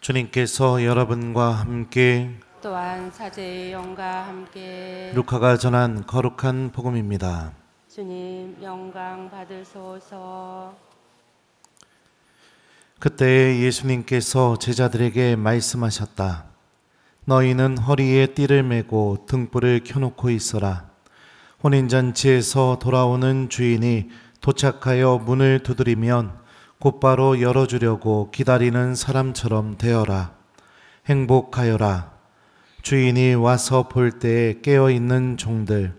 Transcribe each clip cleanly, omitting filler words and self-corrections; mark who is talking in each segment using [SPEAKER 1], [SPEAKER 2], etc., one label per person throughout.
[SPEAKER 1] 주님께서 여러분과 함께
[SPEAKER 2] 또한 사제의 영과 함께
[SPEAKER 1] 루카가 전한 거룩한 복음입니다.
[SPEAKER 2] 주님 영광 받으소서.
[SPEAKER 1] 그때 예수님께서 제자들에게 말씀하셨다. 너희는 허리에 띠를 메고 등불을 켜놓고 있어라. 혼인잔치에서 돌아오는 주인이 도착하여 문을 두드리면 곧바로 열어주려고 기다리는 사람처럼 되어라. 행복하여라. 주인이 와서 볼 때에 깨어있는 종들.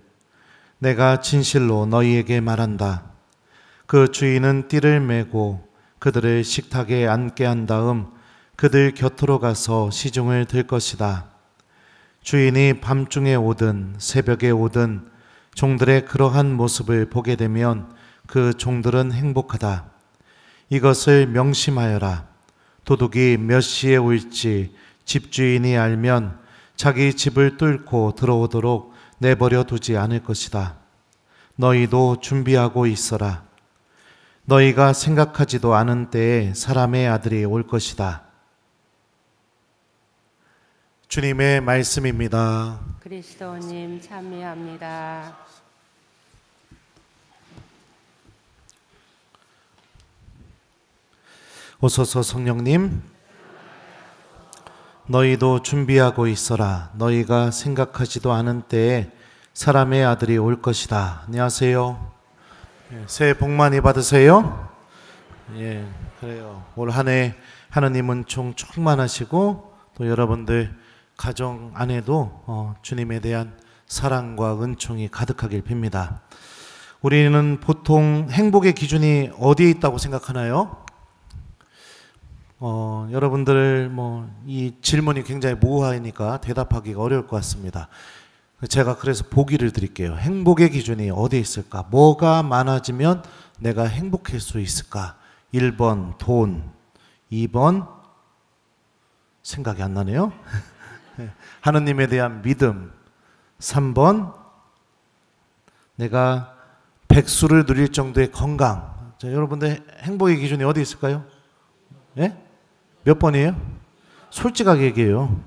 [SPEAKER 1] 내가 진실로 너희에게 말한다. 그 주인은 띠를 메고 그들을 식탁에 앉게 한 다음 그들 곁으로 가서 시중을 들 것이다. 주인이 밤중에 오든 새벽에 오든 종들의 그러한 모습을 보게 되면 그 종들은 행복하다. 이것을 명심하여라. 도둑이 몇 시에 올지 집주인이 알면 자기 집을 뚫고 들어오도록 내버려 두지 않을 것이다. 너희도 준비하고 있어라. 너희가 생각하지도 않은 때에 사람의 아들이 올 것이다. 주님의 말씀입니다.
[SPEAKER 2] 그리스도님 참여합니다.
[SPEAKER 1] 오소서 성령님, 너희도 준비하고 있어라. 너희가 생각하지도 않은 때에 사람의 아들이 올 것이다. 안녕하세요. 새해 복 많이 받으세요. 예, 그래요. 올 한 해 하나님은 충만하시고 또 여러분들 가정 안에도 주님에 대한 사랑과 은총이 가득하길 빕니다. 우리는 보통 행복의 기준이 어디에 있다고 생각하나요? 여러분들 이 질문이 굉장히 모호하니까 대답하기가 어려울 것 같습니다. 제가 그래서 보기를 드릴게요. 행복의 기준이 어디에 있을까? 뭐가 많아지면 내가 행복할 수 있을까? 1번 돈, 2번 생각이 안 나네요. 하느님에 대한 믿음, 3번 내가 백수를 누릴 정도의 건강. 자, 여러분들 행복의 기준이 어디 있을까요? 예? 몇 번이에요? 솔직하게 얘기해요.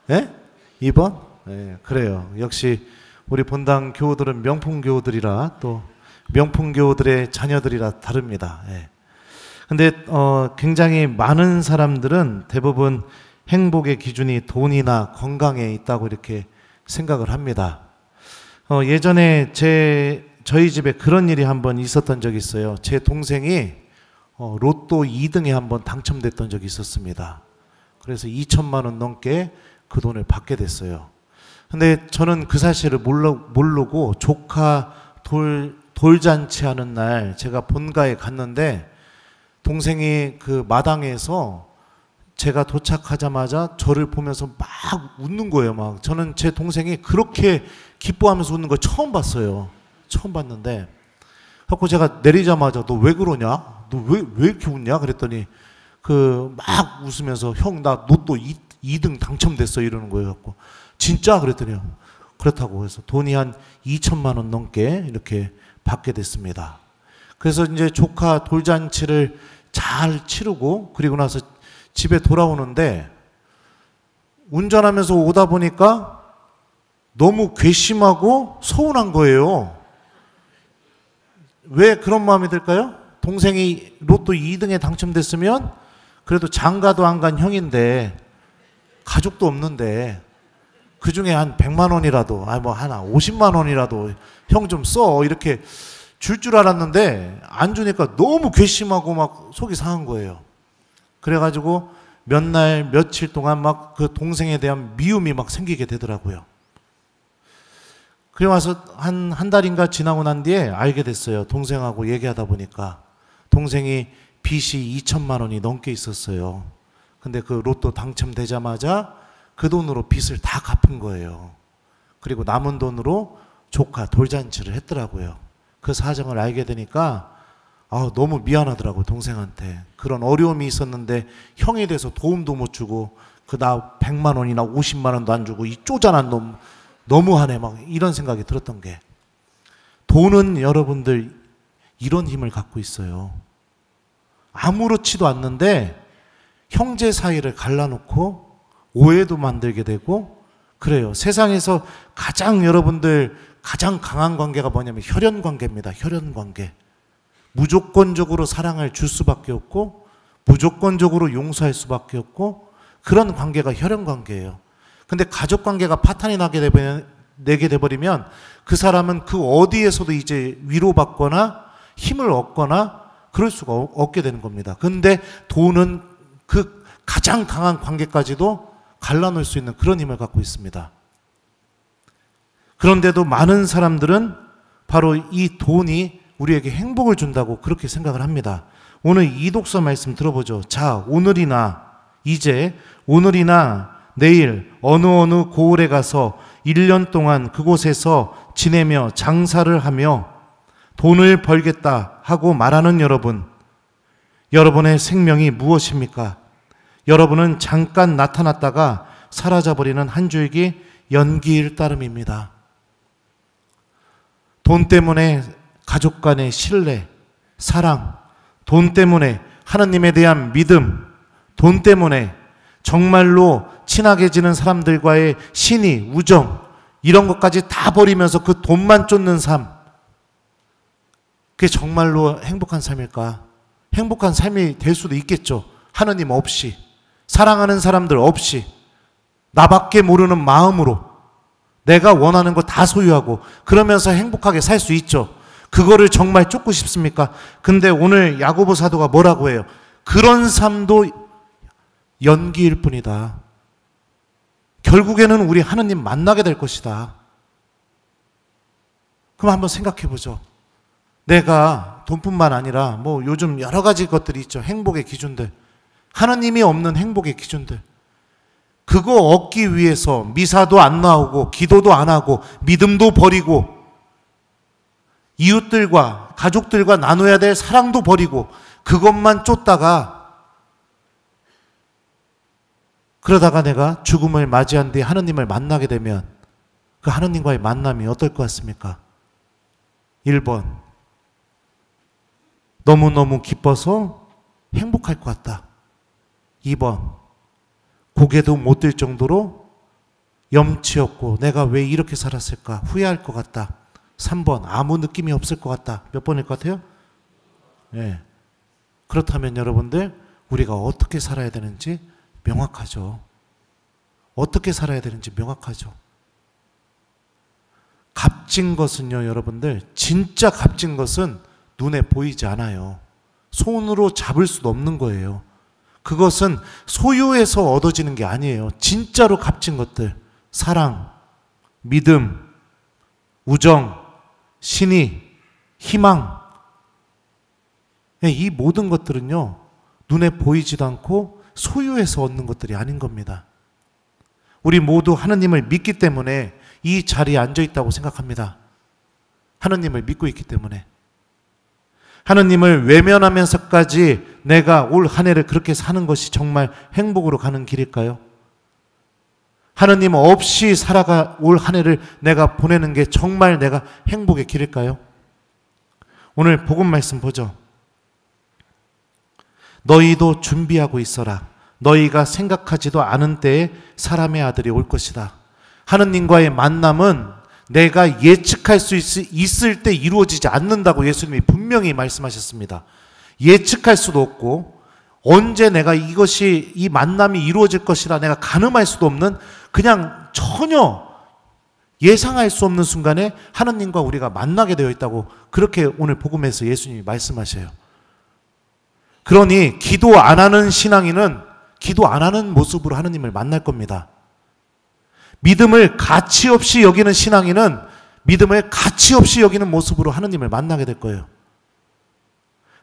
[SPEAKER 1] 예? 2번? 예, 그래요. 역시 우리 본당 교우들은 명품 교우들이라 또 명품 교우들의 자녀들이라 다릅니다. 예. 근데 굉장히 많은 사람들은 대부분 행복의 기준이 돈이나 건강에 있다고 이렇게 생각을 합니다. 예전에 저희 집에 그런 일이 한번 있었던 적이 있어요. 제 동생이 로또 2등에 한번 당첨됐던 적이 있었습니다. 그래서 2천만 원 넘게 그 돈을 받게 됐어요. 근데 저는 그 사실을 모르고 조카 돌잔치 하는 날 제가 본가에 갔는데 동생이 그 마당에서 제가 도착하자마자 저를 보면서 막 웃는 거예요. 막 저는 제 동생이 그렇게 기뻐하면서 웃는 걸 처음 봤어요. 처음 봤는데 그래서 제가 내리자마자 너 왜 그러냐? 너 왜 이렇게 웃냐? 그랬더니 막 웃으면서 형 나 로또 2등 당첨됐어 이러는 거예요. 갖고 진짜? 그랬더니 그렇다고 해서 돈이 한 2천만 원 넘게 이렇게 받게 됐습니다. 그래서 이제 조카 돌잔치를 잘 치르고 그리고 나서 집에 돌아오는데 운전하면서 오다 보니까 너무 괘씸하고 서운한 거예요. 왜 그런 마음이 들까요? 동생이 로또 2등에 당첨됐으면 그래도 장가도 안 간 형인데 가족도 없는데 그 중에 한 100만 원이라도 하나 50만 원이라도 형 좀 써 이렇게 줄 알았는데 안 주니까 너무 괘씸하고 막 속이 상한 거예요. 그래가지고 몇 날 며칠 동안 막 그 동생에 대한 미움이 막 생기게 되더라고요. 그래 와서 한 달인가 지나고 난 뒤에 알게 됐어요. 동생하고 얘기하다 보니까 동생이 빚이 2천만 원이 넘게 있었어요. 근데 그 로또 당첨되자마자 그 돈으로 빚을 다 갚은 거예요. 그리고 남은 돈으로 조카 돌잔치를 했더라고요. 그 사정을 알게 되니까 너무 미안하더라고요. 동생한테. 그런 어려움이 있었는데 형에 대해서 도움도 못 주고 나 100만 원이나 50만 원도 안 주고 이 쪼잔한 놈 너무하네 막 이런 생각이 들었던 게, 돈은 여러분들 이런 힘을 갖고 있어요. 아무렇지도 않는데 형제 사이를 갈라놓고 오해도 만들게 되고 그래요. 세상에서 가장 여러분들 가장 강한 관계가 뭐냐면 혈연 관계입니다. 혈연 관계. 무조건적으로 사랑을 줄 수밖에 없고 무조건적으로 용서할 수밖에 없고 그런 관계가 혈연 관계예요. 근데 가족 관계가 파탄이 내게 돼버리면 그 사람은 그 어디에서도 이제 위로받거나 힘을 얻거나 그럴 수가 없게 되는 겁니다. 근데 돈은 그 가장 강한 관계까지도 갈라놓을 수 있는 그런 힘을 갖고 있습니다. 그런데도 많은 사람들은 바로 이 돈이 우리에게 행복을 준다고 그렇게 생각을 합니다. 오늘 이 독서 말씀 들어보죠. 자, 오늘이나 내일 어느 고을에 가서 1년 동안 그곳에서 지내며 장사를 하며 돈을 벌겠다 하고 말하는 여러분, 여러분의 생명이 무엇입니까? 여러분은 잠깐 나타났다가 사라져버리는 한 줄기 연기일 따름입니다. 돈 때문에 가족 간의 신뢰, 사랑, 돈 때문에 하나님에 대한 믿음, 돈 때문에 정말로 친하게 지는 사람들과의 신의, 우정 이런 것까지 다 버리면서 그 돈만 쫓는 삶, 그게 정말로 행복한 삶일까? 행복한 삶이 될 수도 있겠죠. 하나님 없이, 사랑하는 사람들 없이, 나밖에 모르는 마음으로 내가 원하는 거 다 소유하고 그러면서 행복하게 살 수 있죠. 그거를 정말 쫓고 싶습니까? 근데 오늘 야고보 사도가 뭐라고 해요? 그런 삶도 연기일 뿐이다. 결국에는 우리 하나님 만나게 될 것이다. 그럼 한번 생각해 보죠. 내가 돈뿐만 아니라 뭐 요즘 여러 가지 것들이 있죠. 행복의 기준들. 하나님이 없는 행복의 기준들. 그거 얻기 위해서 미사도 안 나오고 기도도 안 하고 믿음도 버리고 이웃들과 가족들과 나눠야 될 사랑도 버리고 그것만 쫓다가 그러다가 내가 죽음을 맞이한 뒤에 하나님을 만나게 되면 그 하나님과의 만남이 어떨 것 같습니까? 1번 너무너무 기뻐서 행복할 것 같다. 2번 고개도 못 들 정도로 염치 없고 내가 왜 이렇게 살았을까 후회할 것 같다. 3번 아무 느낌이 없을 것 같다. 몇 번일 것 같아요? 네. 그렇다면 여러분들 우리가 어떻게 살아야 되는지 명확하죠. 어떻게 살아야 되는지 명확하죠. 값진 것은요, 여러분들, 진짜 값진 것은 눈에 보이지 않아요. 손으로 잡을 수도 없는 거예요. 그것은 소유해서 얻어지는 게 아니에요. 진짜로 값진 것들, 사랑, 믿음, 우정, 신의, 희망, 이 모든 것들은요, 눈에 보이지도 않고 소유해서 얻는 것들이 아닌 겁니다. 우리 모두 하나님을 믿기 때문에 이 자리에 앉아 있다고 생각합니다. 하나님을 믿고 있기 때문에. 하나님을 외면하면서까지 내가 올 한 해를 그렇게 사는 것이 정말 행복으로 가는 길일까요? 하나님 없이 살아가 올 한 해를 내가 보내는 게 정말 내가 행복의 길일까요? 오늘 복음 말씀 보죠. 너희도 준비하고 있어라. 너희가 생각하지도 않은 때에 사람의 아들이 올 것이다. 하느님과의 만남은 내가 예측할 수 있을 때 이루어지지 않는다고 예수님이 분명히 말씀하셨습니다. 예측할 수도 없고 언제 내가 이 만남이 이루어질 것이라 내가 가늠할 수도 없는 그냥 전혀 예상할 수 없는 순간에 하느님과 우리가 만나게 되어 있다고 그렇게 오늘 복음에서 예수님이 말씀하셔요. 그러니 기도 안 하는 신앙인은 기도 안 하는 모습으로 하느님을 만날 겁니다. 믿음을 가치 없이 여기는 신앙인은 믿음을 가치 없이 여기는 모습으로 하느님을 만나게 될 거예요.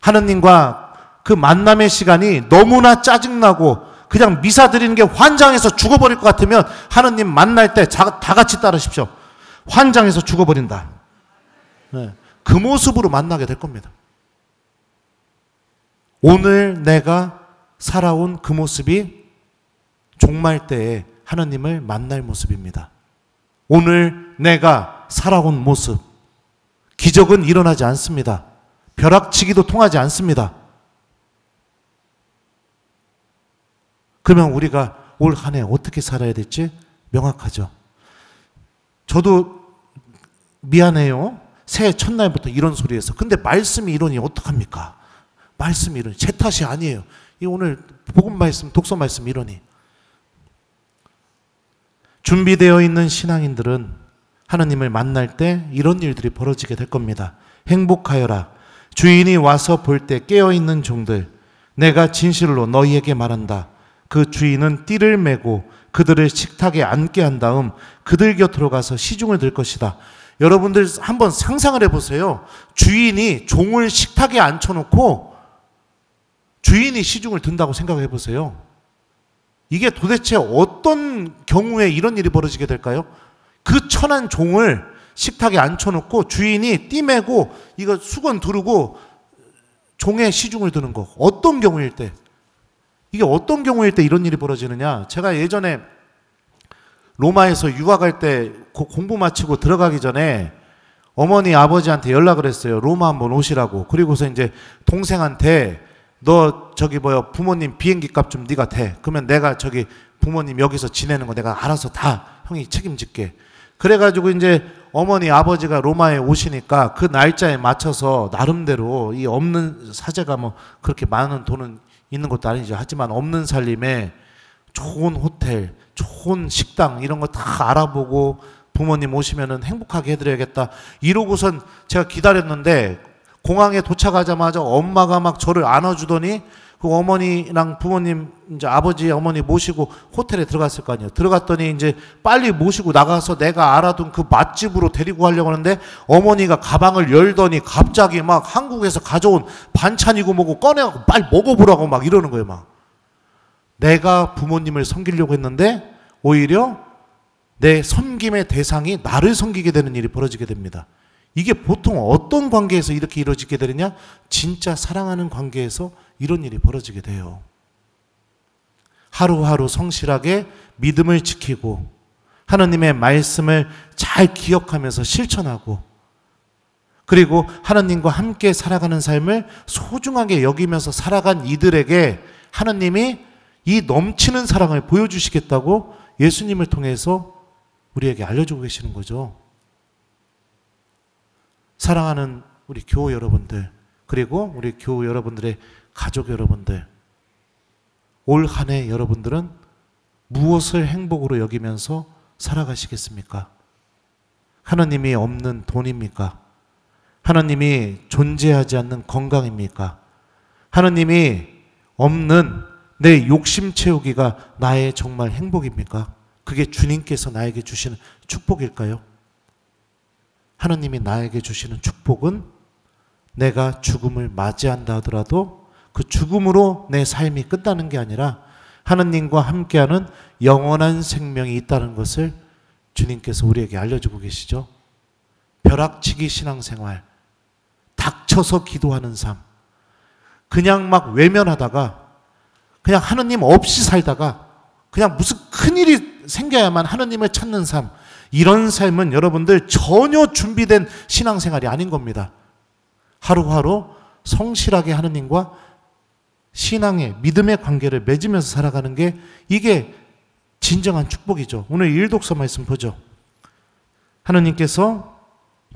[SPEAKER 1] 하느님과 그 만남의 시간이 너무나 짜증나고 그냥 미사 드리는 게 환장해서 죽어버릴 것 같으면 하느님 만날 때 다 같이 따르십시오. 환장해서 죽어버린다. 네. 그 모습으로 만나게 될 겁니다. 오늘 내가 살아온 그 모습이 종말 때에 하나님을 만날 모습입니다. 오늘 내가 살아온 모습. 기적은 일어나지 않습니다. 벼락치기도 통하지 않습니다. 그러면 우리가 올 한 해 어떻게 살아야 될지 명확하죠. 저도 미안해요. 새해 첫날부터 이런 소리 해서. 근데 말씀이 이러니 어떡합니까? 말씀이 이러니. 제 탓이 아니에요. 이 오늘 복음 말씀, 독서 말씀 이러니. 준비되어 있는 신앙인들은 하나님을 만날 때 이런 일들이 벌어지게 될 겁니다. 행복하여라. 주인이 와서 볼 때 깨어있는 종들. 내가 진실로 너희에게 말한다. 그 주인은 띠를 메고 그들을 식탁에 앉게 한 다음 그들 곁으로 가서 시중을 들 것이다. 여러분들 한번 상상을 해보세요. 주인이 종을 식탁에 앉혀놓고 주인이 시중을 든다고 생각해 보세요. 이게 도대체 어떤 경우에 이런 일이 벌어지게 될까요? 그 천한 종을 식탁에 앉혀놓고 주인이 띠매고 이거 수건 두르고 종의 시중을 드는 거. 어떤 경우일 때? 이게 어떤 경우일 때 이런 일이 벌어지느냐? 제가 예전에 로마에서 유학할 때 공부 마치고 들어가기 전에 어머니 아버지한테 연락을 했어요. 로마 한번 오시라고. 그리고서 이제 동생한테 너 저기 부모님 비행기 값 좀 네가 대. 그러면 내가 저기 부모님 여기서 지내는 거 내가 알아서 다 형이 책임질게. 그래가지고 이제 어머니 아버지가 로마에 오시니까 그 날짜에 맞춰서 나름대로 이 없는 사제가 뭐 그렇게 많은 돈은 있는 것도 아니죠. 하지만 없는 살림에 좋은 호텔, 좋은 식당 이런 거 다 알아보고 부모님 오시면은 행복하게 해드려야겠다. 이러고선 제가 기다렸는데 공항에 도착하자마자 엄마가 막 저를 안아주더니 그 어머니랑 부모님 이제 아버지 어머니 모시고 호텔에 들어갔을 거 아니에요. 들어갔더니 이제 빨리 모시고 나가서 내가 알아둔 그 맛집으로 데리고 가려고 하는데 어머니가 가방을 열더니 갑자기 막 한국에서 가져온 반찬이고 뭐고 꺼내갖고 빨리 먹어보라고 막 이러는 거예요. 막 내가 부모님을 섬기려고 했는데 오히려 내 섬김의 대상이 나를 섬기게 되는 일이 벌어지게 됩니다. 이게 보통 어떤 관계에서 이렇게 이루어지게 되느냐? 진짜 사랑하는 관계에서 이런 일이 벌어지게 돼요. 하루하루 성실하게 믿음을 지키고 하나님의 말씀을 잘 기억하면서 실천하고 그리고 하나님과 함께 살아가는 삶을 소중하게 여기면서 살아간 이들에게 하나님이 이 넘치는 사랑을 보여주시겠다고 예수님을 통해서 우리에게 알려주고 계시는 거죠. 사랑하는 우리 교우 여러분들 그리고 우리 교우 여러분들의 가족 여러분들 올 한 해 여러분들은 무엇을 행복으로 여기면서 살아가시겠습니까? 하나님이 없는 돈입니까? 하나님이 존재하지 않는 건강입니까? 하나님이 없는 내 욕심 채우기가 나의 정말 행복입니까? 그게 주님께서 나에게 주시는 축복일까요? 하나님이 나에게 주시는 축복은 내가 죽음을 맞이한다 하더라도 그 죽음으로 내 삶이 끝나는 게 아니라 하나님과 함께하는 영원한 생명이 있다는 것을 주님께서 우리에게 알려주고 계시죠. 벼락치기 신앙생활, 닥쳐서 기도하는 삶, 그냥 막 외면하다가 그냥 하나님 없이 살다가 그냥 무슨 큰일이 생겨야만 하나님을 찾는 삶, 이런 삶은 여러분들 전혀 준비된 신앙생활이 아닌 겁니다. 하루하루 성실하게 하나님과 신앙의 믿음의 관계를 맺으면서 살아가는 게 이게 진정한 축복이죠. 오늘 일독서 말씀 보죠. 하나님께서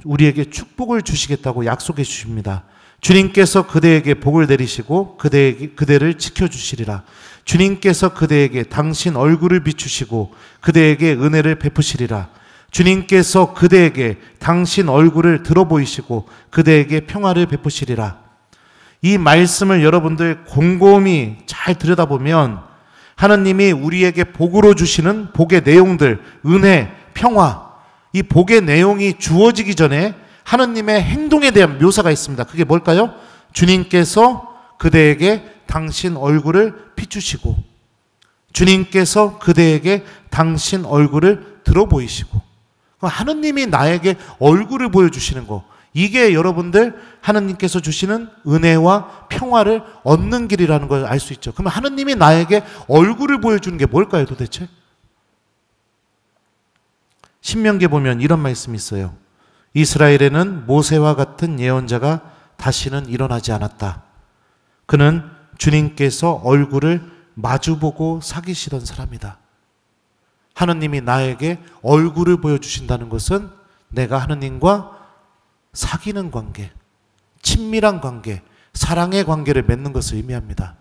[SPEAKER 1] 우리에게 축복을 주시겠다고 약속해 주십니다. 주님께서 그대에게 복을 내리시고 그대를 지켜주시리라. 주님께서 그대에게 당신 얼굴을 비추시고 그대에게 은혜를 베푸시리라. 주님께서 그대에게 당신 얼굴을 들어보이시고 그대에게 평화를 베푸시리라. 이 말씀을 여러분들 곰곰이 잘 들여다보면 하나님이 우리에게 복으로 주시는 복의 내용들, 은혜, 평화, 이 복의 내용이 주어지기 전에 하나님의 행동에 대한 묘사가 있습니다. 그게 뭘까요? 주님께서 그대에게 당신 얼굴을 비추시고 주님께서 그대에게 당신 얼굴을 들어보이시고 하나님이 나에게 얼굴을 보여주시는 거, 이게 여러분들 하나님께서 주시는 은혜와 평화를 얻는 길이라는 걸 알 수 있죠. 그러면 하나님이 나에게 얼굴을 보여주는 게 뭘까요 도대체? 신명기에 보면 이런 말씀이 있어요. 이스라엘에는 모세와 같은 예언자가 다시는 일어나지 않았다. 그는 주님께서 얼굴을 마주보고 사귀시던 사람이다. 하느님이 나에게 얼굴을 보여주신다는 것은 내가 하느님과 사귀는 관계, 친밀한 관계, 사랑의 관계를 맺는 것을 의미합니다.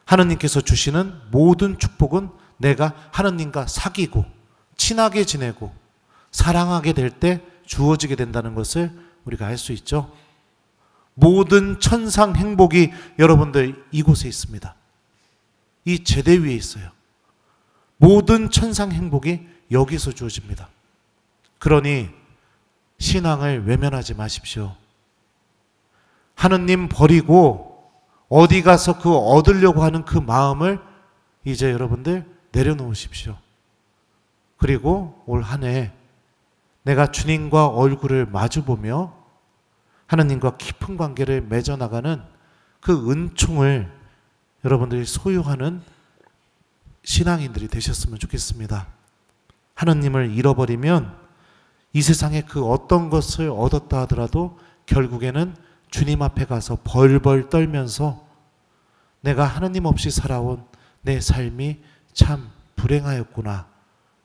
[SPEAKER 1] 하느님께서 주시는 모든 축복은 내가 하느님과 사귀고 친하게 지내고 사랑하게 될 때 주어지게 된다는 것을 우리가 알 수 있죠. 모든 천상 행복이 여러분들 이곳에 있습니다. 이 제대 위에 있어요. 모든 천상 행복이 여기서 주어집니다. 그러니 신앙을 외면하지 마십시오. 하느님 버리고 어디 가서 그 얻으려고 하는 그 마음을 이제 여러분들 내려놓으십시오. 그리고 올 한 해 내가 주님과 얼굴을 마주보며 하느님과 깊은 관계를 맺어나가는 그 은총을 여러분들이 소유하는 신앙인들이 되셨으면 좋겠습니다. 하느님을 잃어버리면 이 세상에 그 어떤 것을 얻었다 하더라도 결국에는 주님 앞에 가서 벌벌 떨면서 내가 하느님 없이 살아온 내 삶이 참 불행하였구나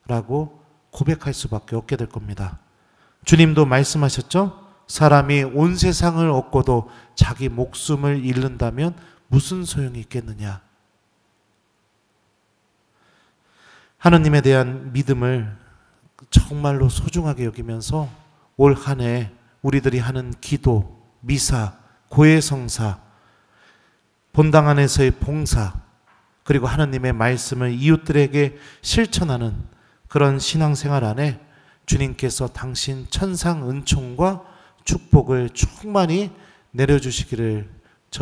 [SPEAKER 1] 라고 고백할 수밖에 없게 될 겁니다. 주님도 말씀하셨죠? 사람이 온 세상을 얻고도 자기 목숨을 잃는다면 무슨 소용이 있겠느냐. 하느님에 대한 믿음을 정말로 소중하게 여기면서 올 한 해 우리들이 하는 기도, 미사, 고해성사, 본당 안에서의 봉사, 그리고 하느님의 말씀을 이웃들에게 실천하는 그런 신앙생활 안에 주님께서 당신 천상 은총과 축복을 충만히 내려주시기를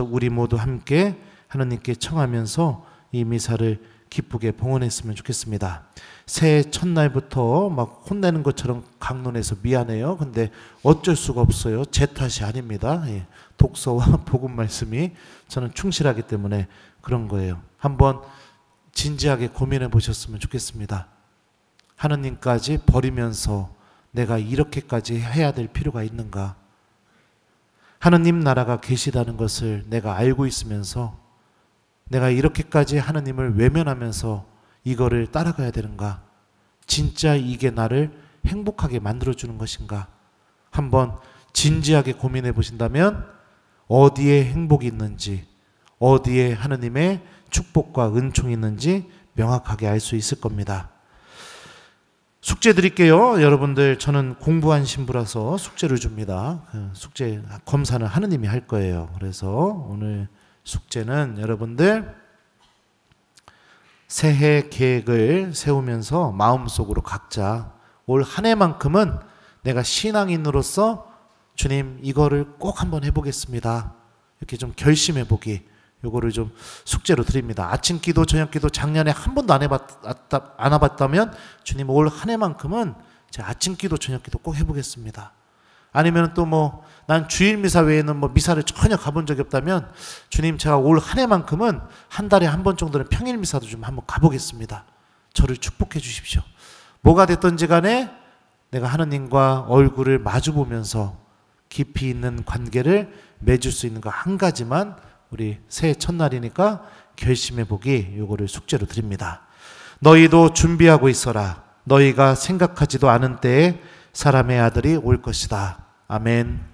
[SPEAKER 1] 우리 모두 함께 하느님께 청하면서 이 미사를 기쁘게 봉헌했으면 좋겠습니다. 새해 첫날부터 막 혼내는 것처럼 강론해서 미안해요. 근데 어쩔 수가 없어요. 제 탓이 아닙니다. 독서와 복음 말씀이 저는 충실하기 때문에 그런 거예요. 한번 진지하게 고민해 보셨으면 좋겠습니다. 하느님까지 버리면서 내가 이렇게까지 해야 될 필요가 있는가? 하느님 나라가 계시다는 것을 내가 알고 있으면서 내가 이렇게까지 하느님을 외면하면서 이거를 따라가야 되는가? 진짜 이게 나를 행복하게 만들어주는 것인가? 한번 진지하게 고민해 보신다면 어디에 행복이 있는지, 어디에 하느님의 축복과 은총이 있는지 명확하게 알 수 있을 겁니다. 숙제 드릴게요. 여러분들, 저는 공부한 신부라서 숙제를 줍니다. 숙제 검사는 하느님이 할 거예요. 그래서 오늘 숙제는 여러분들 새해 계획을 세우면서 마음속으로 각자 올 한 해만큼은 내가 신앙인으로서 주님 이거를 꼭 한번 해보겠습니다. 이렇게 좀 결심해보기, 요거를 좀 숙제로 드립니다. 아침 기도, 저녁 기도 작년에 한 번도 안 해봤다면 주님 올 한 해만큼은 제 아침 기도, 저녁 기도 꼭 해보겠습니다. 아니면 또 뭐 난 주일 미사 외에는 뭐 미사를 전혀 가본 적이 없다면 주님 제가 올 한 해만큼은 한 달에 한 번 정도는 평일 미사도 좀 한번 가보겠습니다. 저를 축복해 주십시오. 뭐가 됐든지 간에 내가 하느님과 얼굴을 마주 보면서 깊이 있는 관계를 맺을 수 있는 거 한 가지만 우리 새해 첫날이니까 결심해 보기, 요거를 숙제로 드립니다. 너희도 준비하고 있어라. 너희가 생각하지도 않은 때에 사람의 아들이 올 것이다. 아멘.